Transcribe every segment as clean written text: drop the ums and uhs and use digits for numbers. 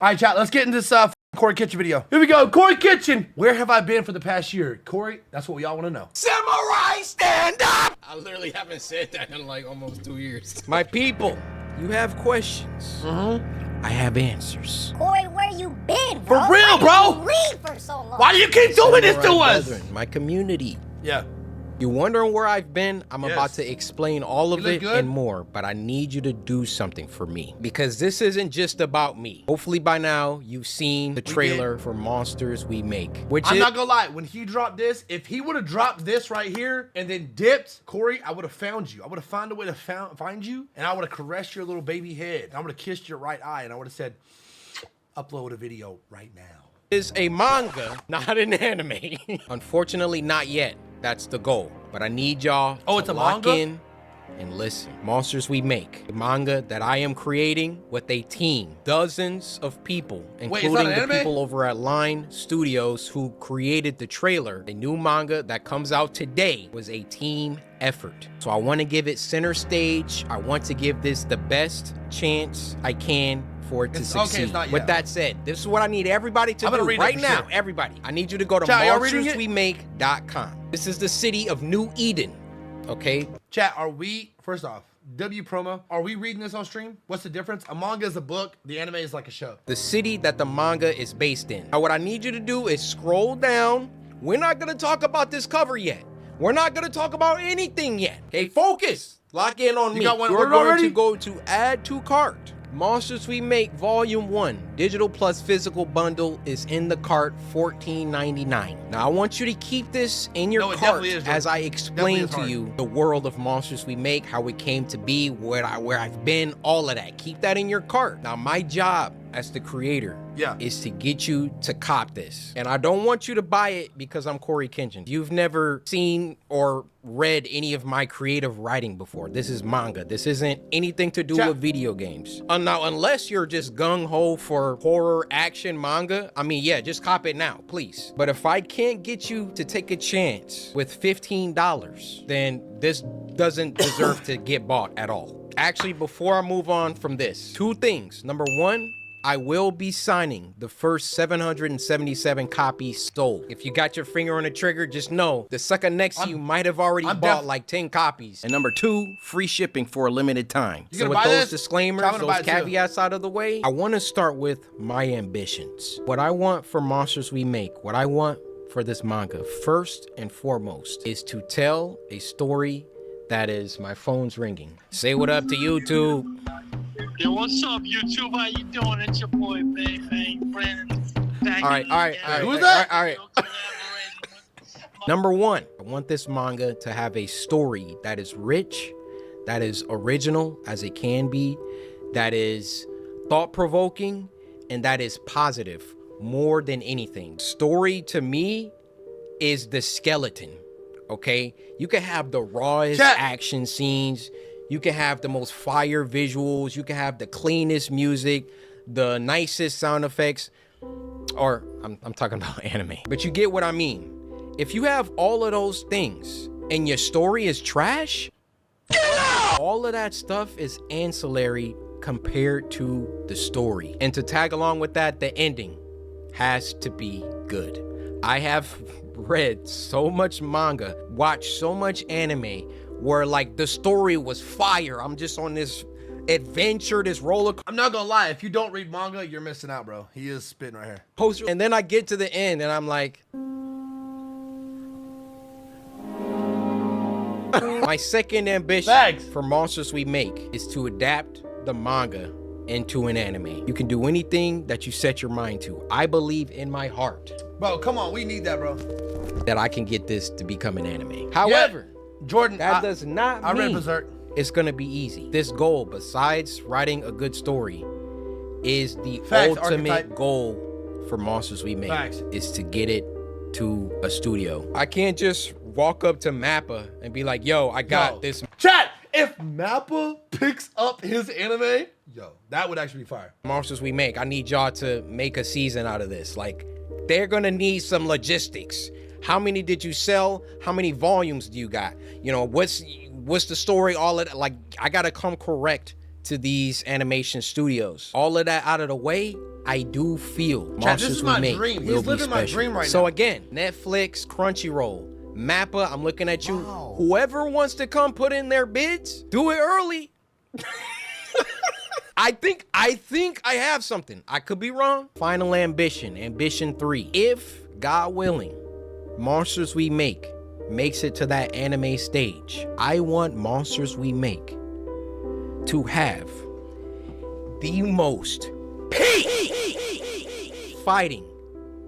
All right, chat, let's get into this Cory Kitchen video. Here we go, Cory Kitchen. Where have I been for the past year? Cory, that's what we all want to know. Samurai, stand up! I literally haven't said that in like almost 2 years. My people, you have questions. I have answers. Cory, where you been, bro? For real, bro? Read for so long. Why do you keep doing this to Samurai us? brethren, my community. Yeah. You wondering where I've been? I'm about to explain all of it and more, but I need you to do something for me because this isn't just about me. Hopefully by now you've seen the trailer for Monsters We Make, which I'm not gonna lie, when he dropped this, if he would have dropped this right here and then dipped, Cory, I would have found you. I would have found a way to find you, and I would have caressed your little baby head. I would have kissed your right eye, and I would have said, upload a video right now. is a manga, not an anime. Unfortunately, not yet. That's the goal. But I need y'all to lock in and listen. Monsters We Make, a manga that I am creating with a team. Dozens of people, including the people over at Line Studios who created the trailer. The new manga that comes out today was a team effort. So I want to give it center stage. I want to give this the best chance I can for it to succeed. With that said, this is what I need everybody to do right now. Everybody, I need you to go to monsterswemake.com. This is the city of New Eden, okay? Chat, are we, first off, W promo, are we reading this on stream? What's the difference? A manga is a book, the anime is like a show. The city that the manga is based in. Now, what I need you to do is scroll down. We're not gonna talk about this cover yet. We're not gonna talk about anything yet. Okay, focus. Lock in on me. We're going to go to add to cart. Monsters We Make Volume 1, digital plus physical bundle is in the cart, $14.99. Now, I want you to keep this in your cart as I explain to you the world of Monsters We Make, how it came to be, where I've been, all of that. Keep that in your cart. Now, my job as the creator is to get you to cop this. And I don't want you to buy it because I'm CoryxKenshin. You've never seen or read any of my creative writing before. This is manga. This isn't anything to do with video games. Now, unless you're just gung-ho for horror action manga, I mean, yeah, just cop it now, please. But if I can't get you to take a chance with $15, then this doesn't deserve to get bought at all. Actually, before I move on from this, two things. Number one, I will be signing the first 777 copies sold. If you got your finger on the trigger, just know the sucker next to you might have already bought like 10 copies. And number two, free shipping for a limited time. So with those disclaimers, those caveats out of the way, I want to start with my ambitions. What I want for Monsters We Make, what I want for this manga, first and foremost, is to tell a story that is, my phone's ringing. Say what up to YouTube. Yo, what's up, YouTube? How you doing? It's your boy, Bang Friends. All right. Who's that? All right. Number one, I want this manga to have a story that is rich, that is original as it can be, that is thought-provoking, and that is positive more than anything. Story to me is the skeleton, okay? You can have the rawest action scenes. You can have the most fire visuals. You can have the cleanest music, the nicest sound effects, or I'm talking about anime. But you get what I mean. If you have all of those things and your story is trash, all of that stuff is ancillary compared to the story. And to tag along with that, the ending has to be good. I have read so much manga, watched so much anime, where like the story was fire. I'm just on this adventure, this roller. I'm not gonna lie, if you don't read manga, you're missing out, bro. He is spitting right here. Poster, and then I get to the end and I'm like, my second ambition for Monsters We Make is to adapt the manga into an anime. You can do anything that you set your mind to. I believe in my heart, bro, come on, we need that, bro, that I can get this to become an anime. However, Jordan, that does not mean it's gonna be easy. This goal, besides writing a good story, is the ultimate goal for Monsters We Make, is to get it to a studio. I can't just walk up to Mappa and be like, yo, I got this. Chat, if Mappa picks up his anime, yo, that would actually be fire. Monsters We Make, I need y'all to make a season out of this. Like, they're gonna need some logistics. How many did you sell? How many volumes do you got? You know, what's the story? All of that. Like, I gotta come correct to these animation studios. All of that out of the way, I do feel Chat, this Monsters is We my Make dream. will He's be living my special. dream right so now. again, Netflix, Crunchyroll, Mappa, I'm looking at you. Wow. Whoever wants to come put in their bids, do it early. I think I have something. I could be wrong. Final Ambition, Ambition 3. If, God willing, Monsters We Make makes it to that anime stage, I want Monsters We Make to have the most peak fighting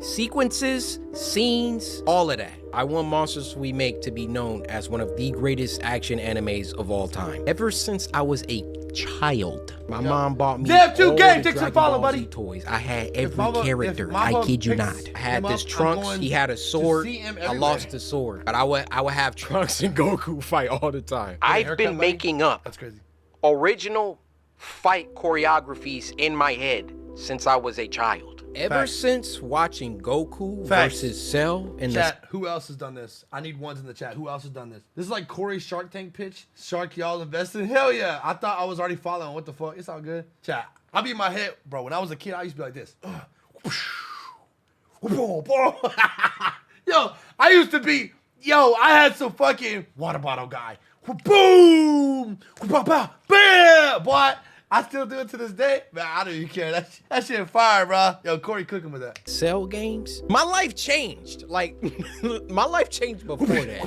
sequences, scenes, all of that. I want Monsters We Make to be known as one of the greatest action animes of all time. Ever since I was a child, my mom bought me Dev 2 all game, the take some Dragon follow, Ball Z buddy. toys. I had every Mama- character. if Mama I kid you not. picks I had him this up, I'm Trunks. going He had a to sword. see him I everywhere. lost the sword, but I would have Trunks and Goku fight all the time. a I've haircut, been buddy? making up That's crazy. original fight choreographies in my head since I was a child. Ever Facts. since watching Goku Facts. versus Cell in the Chat, who else has done this? I need ones in the chat. Who else has done this? This is like Corey's Shark Tank pitch. Shark, y'all invested? Hell yeah. I thought I was already following. What the fuck? It's all good. Chat, I'll be in my head, bro. When I was a kid, I used to be like this. Yo, I used to be, I had some fucking water bottle guy. Boom! Bam! Boy, I still do it to this day. Man, I don't even care. That shit fire, bro. Yo, Corey cooking with that. Cell games, my life changed. Like, my life changed before that.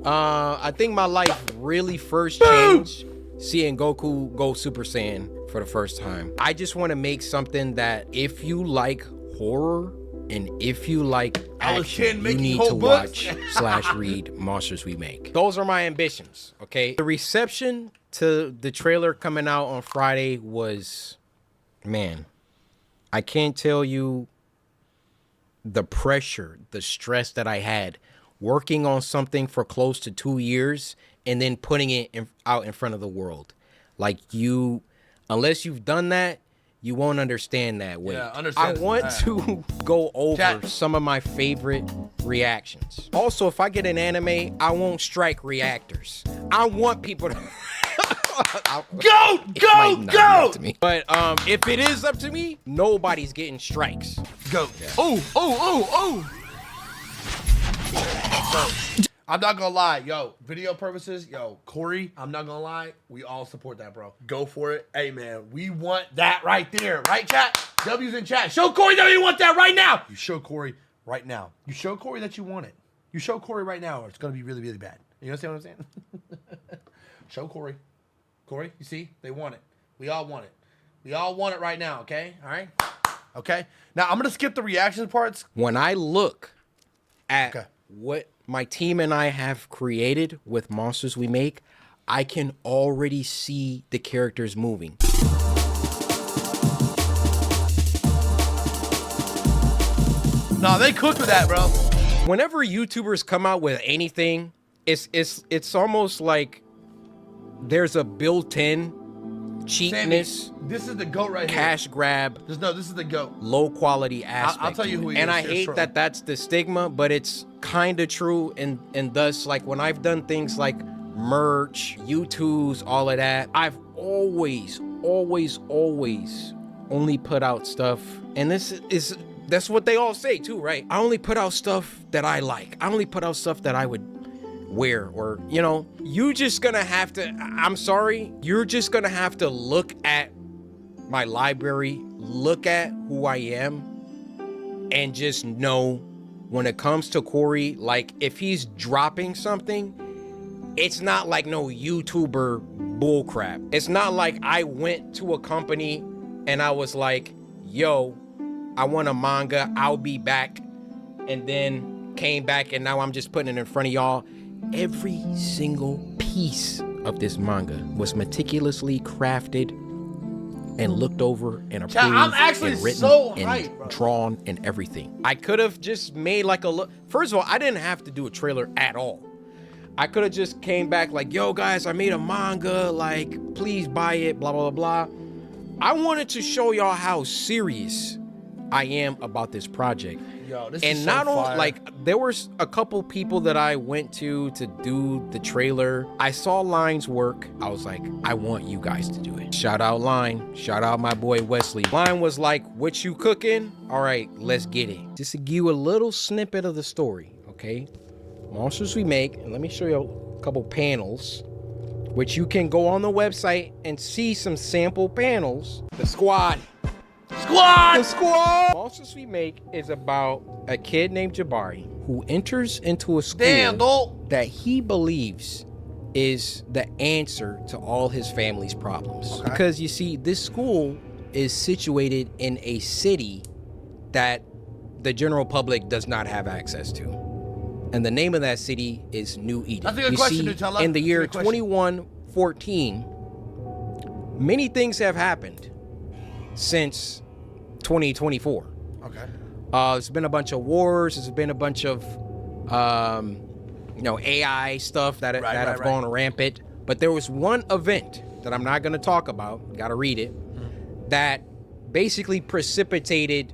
I think my life really first changed seeing Goku go Super Saiyan for the first time. I just want to make something that if you like horror and if you like I was action, kidding, you making need whole to books. watch / read Monsters We Make. Those are my ambitions, okay? The reception to the trailer coming out on Friday was, man, I can't tell you the pressure, the stress that I had working on something for close to 2 years and then putting it out in front of the world. Like, unless you've done that, you won't understand that way. Yeah, understand. I want to go over Chat. some of my favorite reactions. Also, if I get an anime, I won't strike reactors. I want people to Go! It Go! might not be Go! up to me. But if it is up to me, nobody's getting strikes. Go. Oh, oh, oh, oh. I'm not gonna lie, video purposes, Corey, I'm not gonna lie, we all support that, bro. Go for it. Hey, man, we want that right there, right, chat? W's in chat. Show Corey that you want that right now. You show Corey right now. You show Corey that you want it. You show Corey right now, or it's gonna be really, really bad. You understand what I'm saying? Show Corey. Corey, you see? They want it. We all want it. We all want it right now, okay? All right? Okay? Now, I'm gonna skip the reaction parts. When I look at Okay. what my team and I have created with Monsters We Make, I can already see the characters moving. No, they cooked with that, bro. Whenever YouTubers come out with anything, it's almost like there's a built-in cheapness, Sammy, this is the GOAT right cash grab, here. This is the GOAT. low quality aspect. I'll tell you to who it. he And is I here hate shortly. that that's the stigma, but it's kind of true. And thus, like when I've done things like merch, YouTubes, all of that, I've always only put out stuff. And that's what they all say too, right? I only put out stuff that I like. I only put out stuff that I would wear, or you just gonna have to, I'm sorry, you're just gonna have to look at my library, look at who I am, and just know when it comes to Corey, like if he's dropping something, it's not like no YouTuber bullcrap. It's not like I went to a company and I was like, yo, I want a manga, I'll be back, and then came back and now I'm just putting it in front of y'all. Every single piece of this manga was meticulously crafted and looked over and approved. I'm actually and written so and hyped, bro. drawn and everything. I could have just made like a look. First of all, I didn't have to do a trailer at all. I could have just came back like, yo guys, I made a manga, like please buy it, blah, blah, blah, blah. I wanted to show y'all how serious I am about this project. Yo, this And is not so only fire. like there was a couple people that I went to do the trailer. I saw Line's work. I was like, I want you guys to do it. Shout out Line. Shout out my boy Wesley. Line was like, what you cooking? All right, let's get it. Just to give you a little snippet of the story, okay? Monsters We Make, and let me show you a couple panels, which you can go on the website and see some sample panels. The squad. The squad! Monsters We Make is about a kid named Jabari who enters into a school that he believes is the answer to all his family's problems. Okay. Because you see, this school is situated in a city that the general public does not have access to. And the name of that city is New Eden. That's a good question, Nutella. In the year 2114, many things have happened since 2024. Okay. There's been a bunch of wars. There's been a bunch of, AI stuff that have gone rampant. But there was one event that I'm not going to talk about. Got to read it. Mm-hmm. That basically precipitated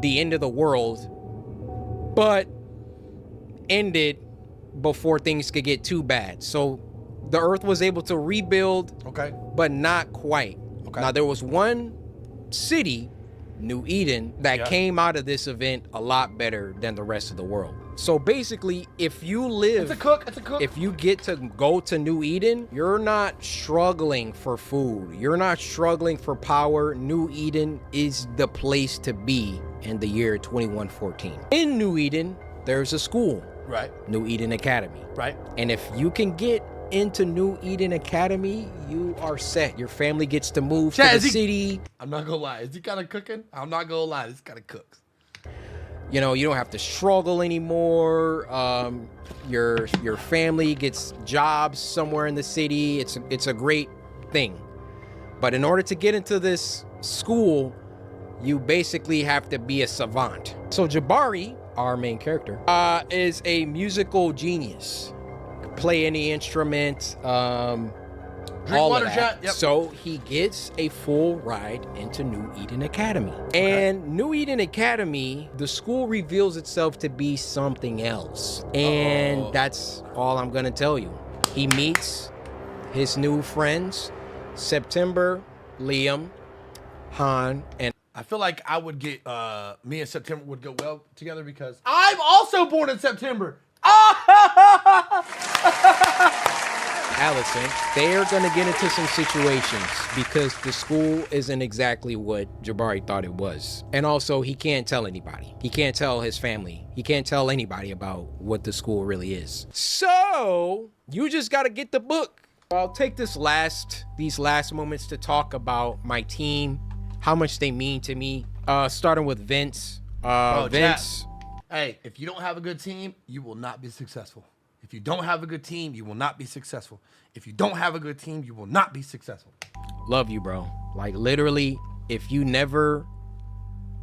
the end of the world, but ended before things could get too bad. So the Earth was able to rebuild. Okay. But not quite. Okay. Now there was one city, New Eden, that came out of this event a lot better than the rest of the world. So basically, if you live, if you get to go to New Eden, you're not struggling for food. You're not struggling for power. New Eden is the place to be in the year 2114. In New Eden, there's a school. Right. New Eden Academy. Right. And if you can get into New Eden Academy, you are set. Your family gets to move to the city. I'm not gonna lie. Is he kind of cooking? I'm not gonna lie. This kind of cooks. You know, you don't have to struggle anymore. Your family gets jobs somewhere in the city. It's a great thing. But in order to get into this school, you basically have to be a savant. So Jabari, our main character, is a musical genius. Play any instrument, all of that. Yep. So he gets a full ride into New Eden Academy. Okay. And New Eden Academy, the school reveals itself to be something else. And that's all I'm gonna tell you. He meets his new friends, September, Liam, Han, and I feel like I would get, me and September would go well together because I'm also born in September. Allison, they're gonna get into some situations because the school isn't exactly what Jabari thought it was. And also, he can't tell anybody. He can't tell his family. He can't tell anybody about what the school really is. So, you just gotta get the book. I'll take these last moments to talk about my team, how much they mean to me. Starting with Vince. Vince. Hey, if you don't have a good team, you will not be successful. If you don't have a good team, you will not be successful. If you don't have a good team, you will not be successful. Love you, bro. Like, literally, if you never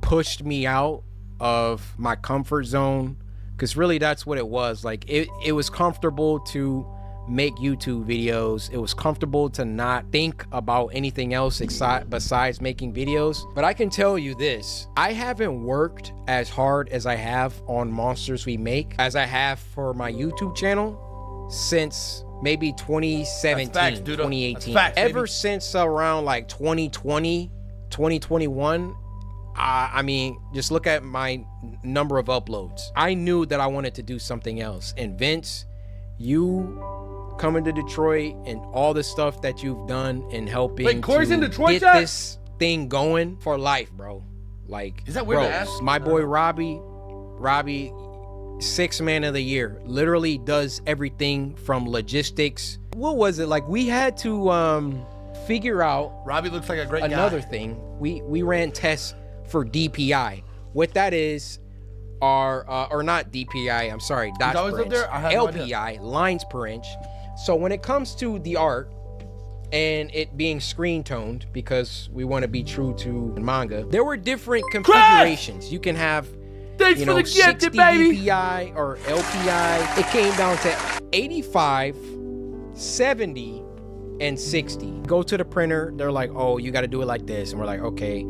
pushed me out of my comfort zone, because really that's what it was. Like, it was comfortable to make YouTube videos. It was comfortable to not think about anything else besides making videos. But I can tell you this, I haven't worked as hard as I have on Monsters We Make as I have for my YouTube channel since maybe 2017, facts, 2018. Facts, ever since around like 2020, 2021, I mean, just look at my number of uploads. I knew that I wanted to do something else. And Vince, you coming to Detroit and all the stuff that you've done in helping get this thing going for life, bro. Like, is that weird to ask? My boy Robbie, 6th man of the year, literally does everything from logistics. What was it like? We had to figure out. Robbie looks like a great another guy. thing. We ran tests for DPI. What that is are or not DPI. I'm sorry, dots per inch. LPI, lines per inch. So when it comes to the art and it being screen toned, because we want to be true to manga, there were different configurations. You can have, 60 DPI or LPI. It came down to 85, 70, and 60. Go to the printer. They're like, oh, you got to do it like this. And we're like, okay.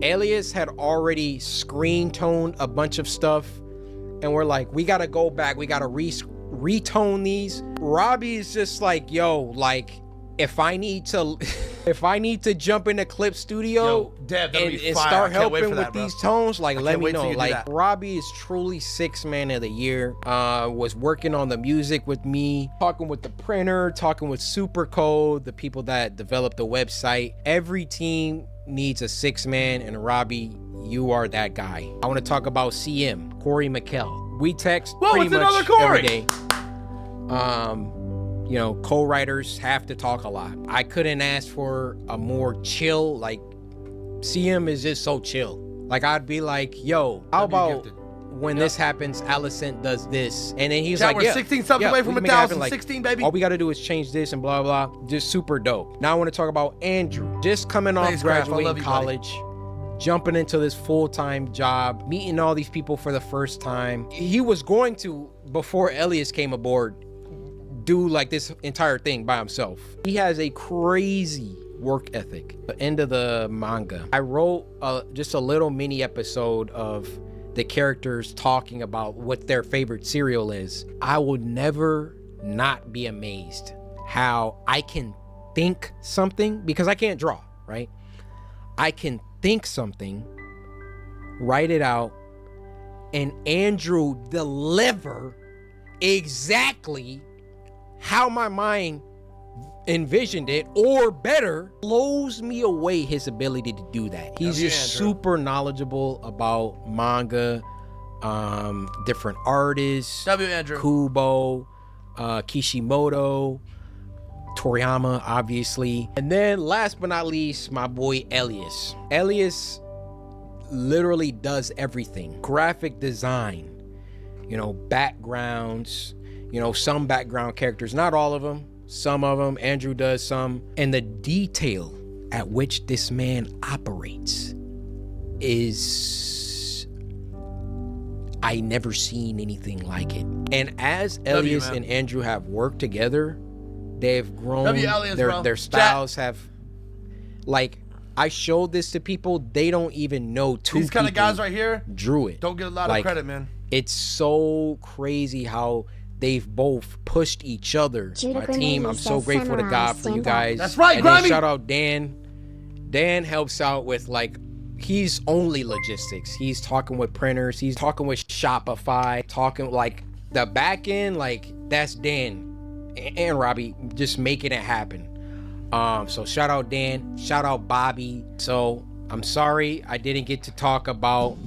Alias had already screen toned a bunch of stuff, and we're like, we gotta go back, we gotta retone these. Robbie is just like, yo, like, if I need to jump into Clip Studio and start helping with these tones, like, let me know. Like, Robbie is truly 6th man of the year. Was working on the music with me, talking with the printer, talking with Supercode, the people that developed the website. Every team needs a 6th man, and Robbie, you are that guy. I want to talk about CM, Corey McKell. We text pretty much every day. You know, co-writers have to talk a lot. I couldn't ask for a more chill, like, CM is just so chill. Like, I'd be like, yo, how about when this happens, Alicent does this? And then he's like, we're 16 subs away from 1,000, like, 16, baby. All we got to do is change this and blah, blah, blah. Just super dope. Now I want to talk about Andrew. Just coming off graduating college, jumping into this full-time job, meeting all these people for the first time. He was going to, before Elias came aboard, do like this entire thing by himself. He has a crazy work ethic. The end of the manga, I wrote just a little mini episode of the characters talking about what their favorite cereal is. I will never not be amazed how I can think something, because I can't draw, right? I can think something, write it out, and Andrew deliver exactly how my mind envisioned it, or better. Blows me away his ability to do that. He's just super knowledgeable about manga, different artists, Kubo, Kishimoto, Toriyama, obviously. And then last but not least, my boy Elias. Elias literally does everything. Graphic design, you know, backgrounds, you know, some background characters, not all of them, some of them. Andrew does some. And the detail at which this man operates is, I never seen anything like it. And as Elias and Andrew have worked together, they've grown. Their styles have, like, I showed this to people, they don't even know these kind of guys right here drew it. Don't get a lot of credit, man. It's so crazy how they've both pushed each other. My team, I'm so grateful to God for you guys. That's right, and then shout out Dan. Dan helps out with, like, he's only logistics. He's talking with printers. He's talking with Shopify. Talking, like, the back end, like, that's Dan and Robbie just making it happen. So shout out Dan. Shout out Bobby. So I'm sorry I didn't get to talk about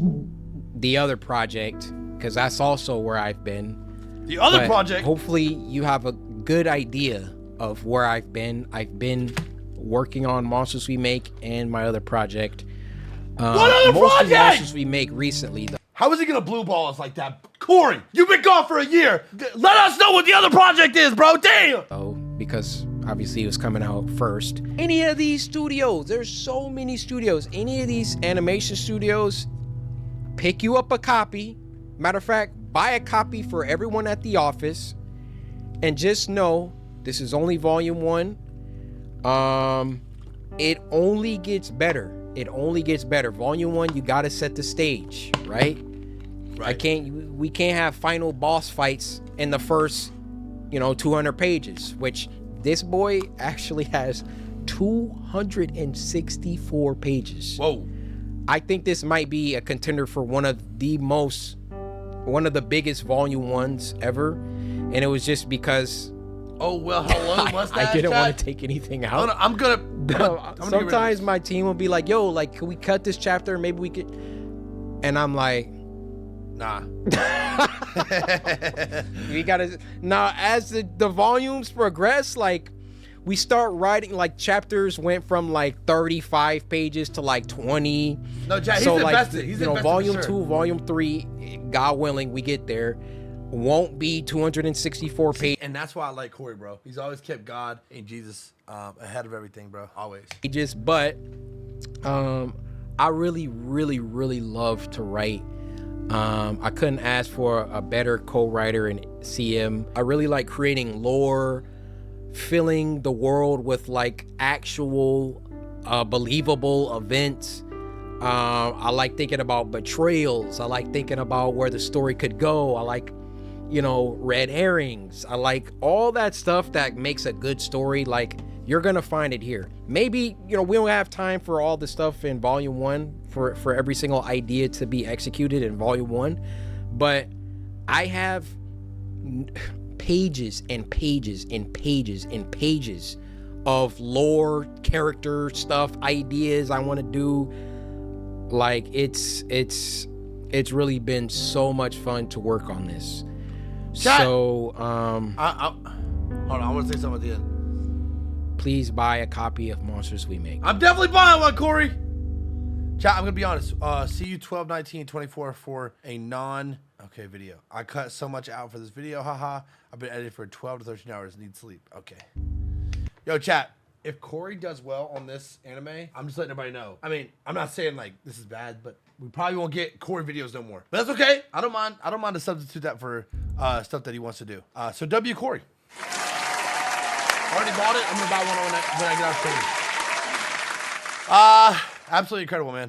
the other project, because that's also where I've been. The other project. Hopefully you have a good idea of where I've been. I've been working on Monsters We Make and my other project. What other project? Monsters We Make recently, though. How is he gonna blue ball us like that? Corey, you've been gone for a year. Let us know what the other project is, bro. Damn. Oh, because obviously it was coming out first. Any of these studios, there's so many studios. Any of these animation studios, pick you up a copy. Matter of fact, buy a copy for everyone at the office, and just know this is only volume 1. It only gets better. It only gets better. Volume 1, you gotta set the stage, right? We can't have final boss fights in the first, 200 pages, which this boy actually has 264 pages. Whoa. I think this might be a contender for one of the biggest volume 1s ever, and it was just because hello, I didn't want to take anything out. I'm gonna sometimes my team will be like, yo, like, can we cut this chapter? Maybe we could. And I'm like, nah. We gotta. Now, as the volumes progress, like, we start writing, like, chapters went from like 35 pages to like 20. No, Jack, so he's like, invested. He's invested volume for sure. 2, volume 3, God willing, we get there, won't be 264 pages. And that's why I like Corey, bro. He's always kept God and Jesus ahead of everything, bro. Always. But I really, really, really love to write. I couldn't ask for a better co-writer in CM. I really like creating lore, filling the world with, like, actual believable events. I like thinking about betrayals. I like thinking about where the story could go. I like, you know, red herrings. I like all that stuff that makes a good story. Like, you're gonna find it here. Maybe, you know, we don't have time for all the stuff in volume 1 for every single idea to be executed in volume 1, but I have pages and pages and pages and pages of lore, character stuff, ideas I want to do. Like, it's really been so much fun to work on this. Chat. So hold on, I want to say something at the end. Please buy a copy of Monsters We Make. I'm definitely buying one, Corey. Chat, I'm gonna be honest. See you 12/19/24 for a okay video. I cut so much out for this video, haha. I've been editing for 12 to 13 hours. Need sleep. Okay. Yo, chat. If Corey does well on this anime, I'm just letting everybody know. I mean, I'm not saying like this is bad, but we probably won't get Corey videos no more. But that's okay. I don't mind. I don't mind to substitute that for stuff that he wants to do. So W Corey. Already bought it. I'm gonna buy one when I get out of stream. Absolutely incredible, man.